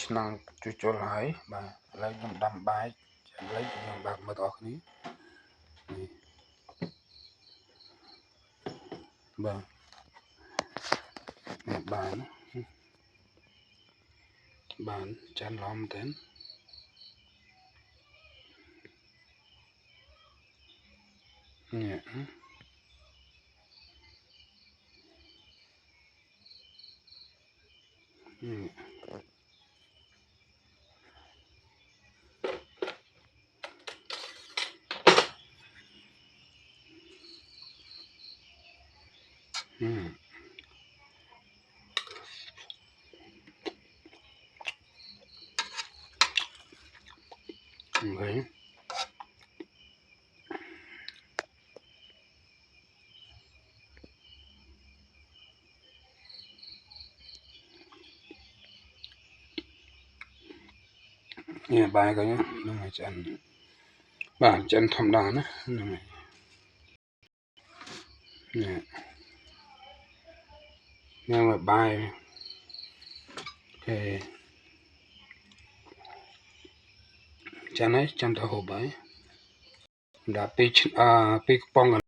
năng chui chua lại bà lấy nhầm đầm bài lấy nhầm bạc mật ọc ní bà bán chăn lom tên nhẹ vậy nhẹ bài coi nhá nó ngày chân bản chân thầm đàn á này nhẹ nhưng mà bài cái chân ấy chân thở hồ bài đã pitch pong gần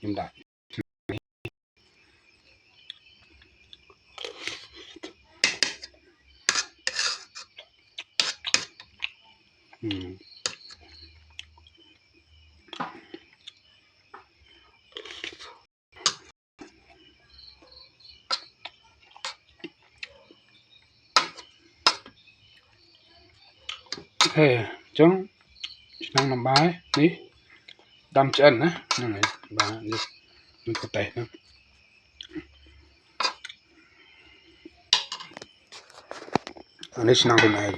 nhưng đã thế chống năng làm bài đi đâm chân á này bà đi mình có tệ nữa anh ấy năng cái này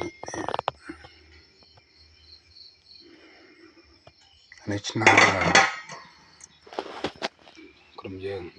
anh ấy năng là cầm dương